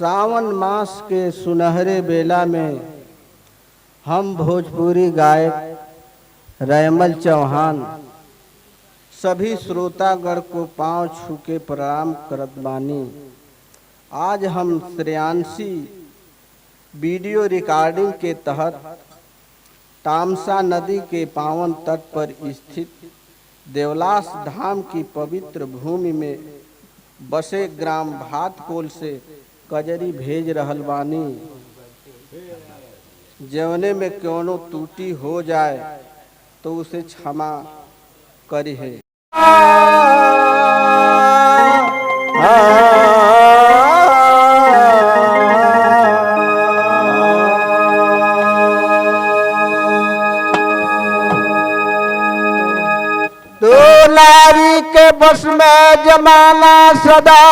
सावन मास के सुनहरे बेला में हम भोजपुरी गायक रैमल चौहान सभी श्रोतागण को पांव छू के प्रणाम करत बानी। आज हम श्रेयांशी वीडियो रिकॉर्डिंग के तहत तामसा नदी के पावन तट पर स्थित देवलास धाम की पवित्र भूमि में बसे ग्राम भातकोल से कजरी भेज रहल बानी। जवने में कोनो त्रुटि हो जाए तो उसे क्षमा करी है। नारी के बस में जमाना सदा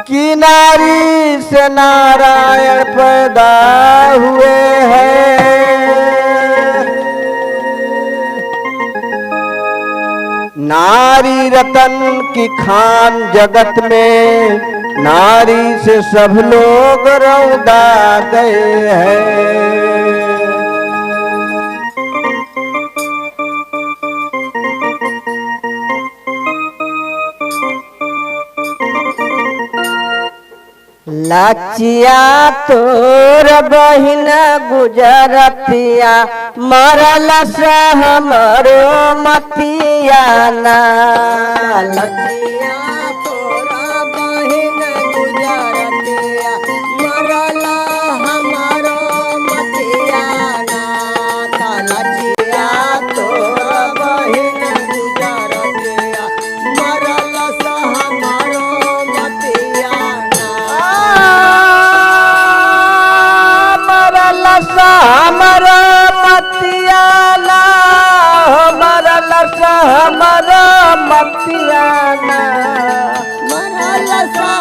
की नारी से नारायण पैदा हुए हैं। नारी रतन की खान जगत में नारी से सब लोग रौदा गए हैं। लचिया तोर बहिन गुजरतिया मरल से हमरो मतिया ना। लचिया तोर बहिन गुजरतिया मरल हमरो मतिया ना। लचिया तोर बहिन गुजरतिया मरल से हमरो मतिया ना। हमरो मतियाना मरल हमरो मतियाना मरल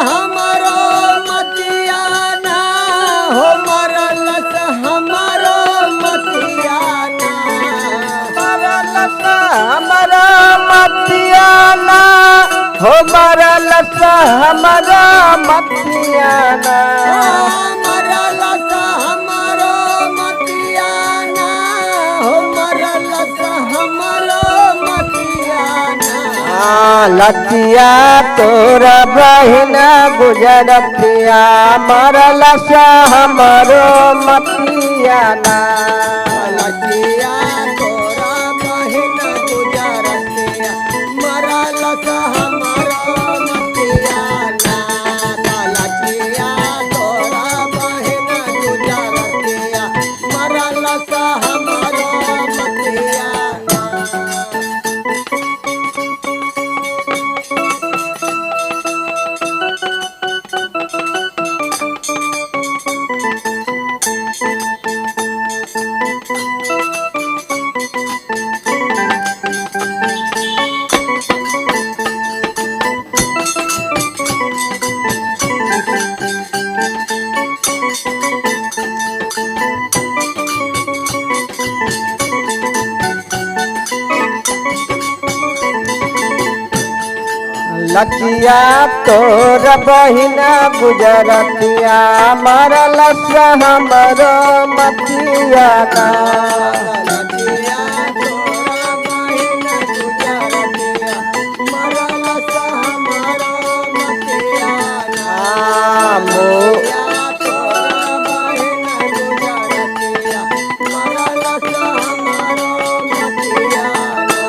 हमरो मतियाना हो मरल हमरो मतियाना मरल हमरो मतियाना हो मरल हमरो मतियाना लचिया तोर बहिन गुजरतिया मरल से हमरो मतियाना। लचिया तोर बहिन गुजरतिया मरल से हमरो मतियाना। लचिया तोर बहिन गुजरतिया मरल से हमरो मतियाना। लचिया तोर बहिन गुजरतिया मरल से हमरो मतियाना। लचिया तोर बहिन गुजरतिया मरल से हमरो मतियाना। लचिया तोर बहिन गुजरतिया मरल से हमरो मतियाना।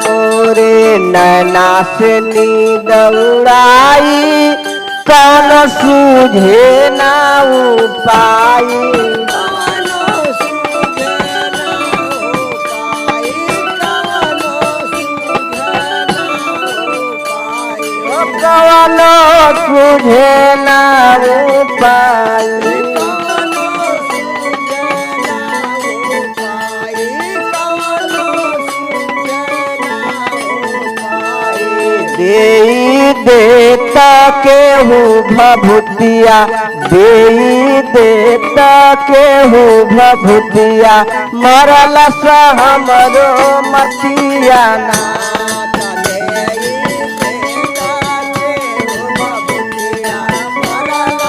मोरे नैना से नींद उड़ाई कौन सूझे ना उपाय। कौन सूझे ना उपाय। देई देता केहू भभूतिया देई देता केहू भभूतिया मरल से हमरो मतियाना। देई देता केहू भभूतिया मरल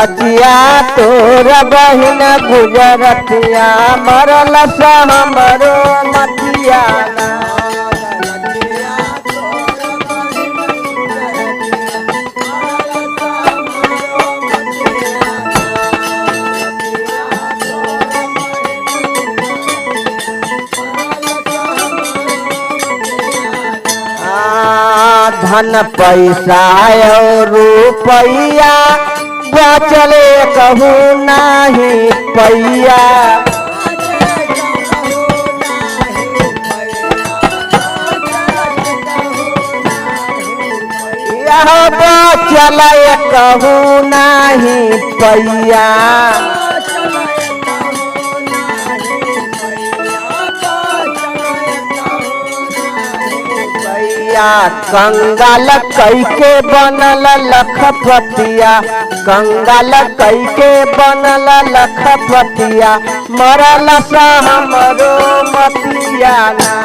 लचिया तोर बहिन गुजरतिया मरल सा हमरो मतिया ना। धन पैसा और रुपैया बचले कहू नाही पैया। यह बचले कहू नाही पैया। कंगाल कैके बनल लखपतिया कंगाल कैके बनल लखपतिया मरल सा हमरो मतिया ना।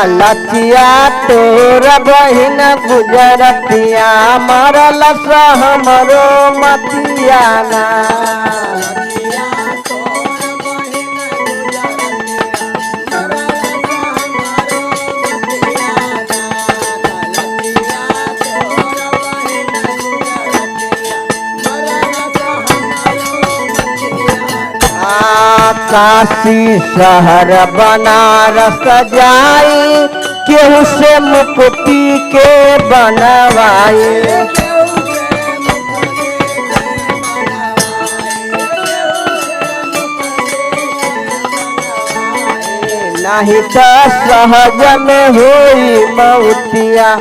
लचिया तोर बहिन गुजरतिया मरल सा हमरो मतिया ना। काशी शहर बनारस जाई केहू से मुक्ति के बनवाई। नहीं तो सहज में हुई मौतिया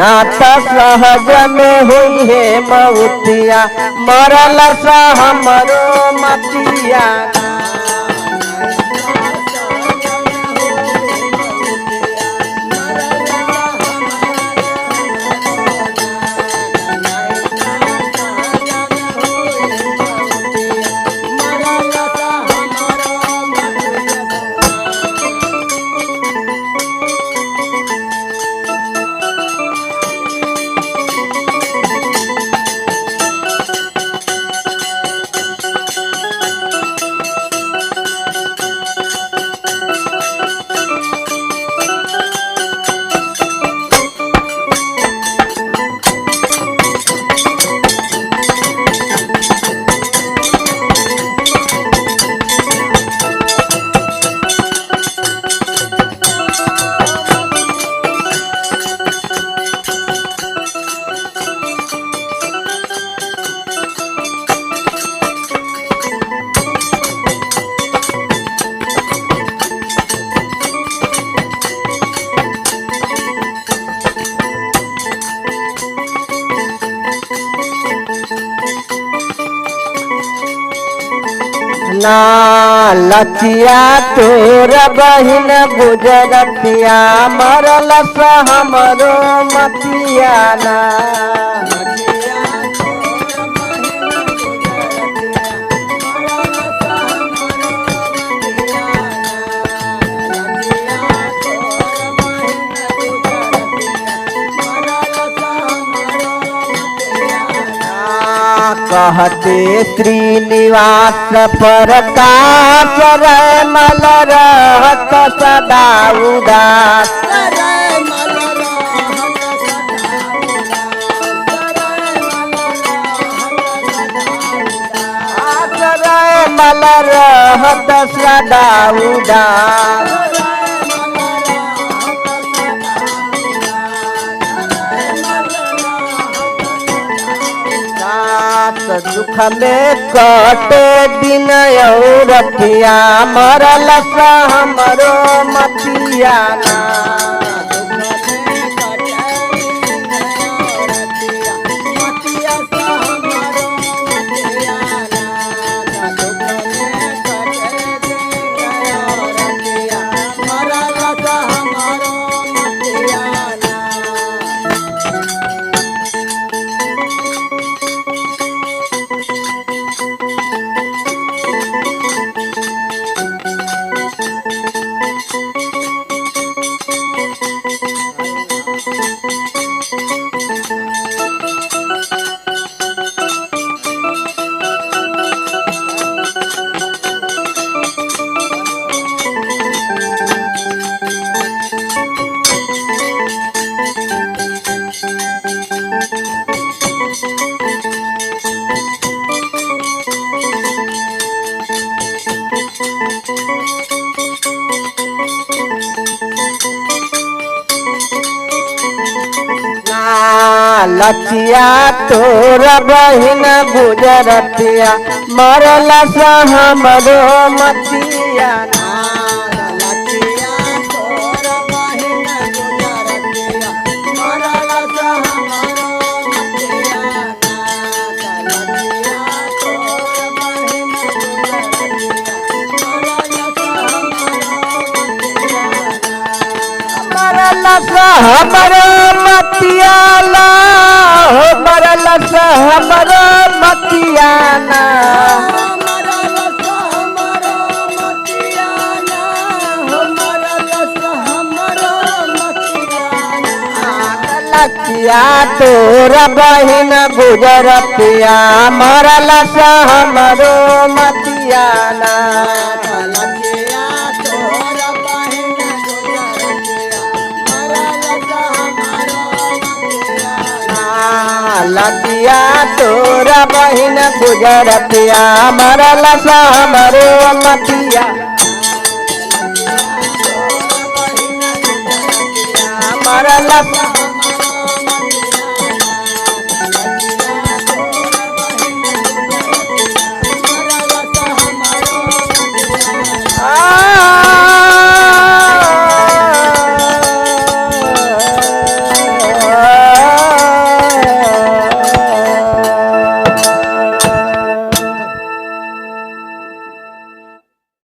ना तो सहज में हुई है मौतिया मरल सा हमरो मतिया। ना लचिया तोर बहिन गुजरतिया मरल सा हमरो मतिया ना। कहते श्रीनिवास प्रकाश रैमल रहत सदा उदास। रैमल रहत सदा उदास। दुख में कटे दिन औरतिया मरल सा हमरो मतिया ना लचिया तोरा बहिन गुजरतिया मरल सा हमरो मतिया ना लचिया तोरा बहिन गुजरतिया मरल सा हमरो मतिया ना लचिया तोरा बहिन गुजरतिया मरल सा हमरो मतिया ना मरल सा हमरो मतिया ना मरल सा हमरो मतिया ना मरल सा हमरो मतिया ना लचिया तोरा बहिन गुजरतिया मरल सा हमरो मतिया ना लचिया तोरा बहिन गुजरतिया मरल सा हमरो लचिया तोरा बहिन गुजरतिया मरल सा हमरो मतिया मरल सा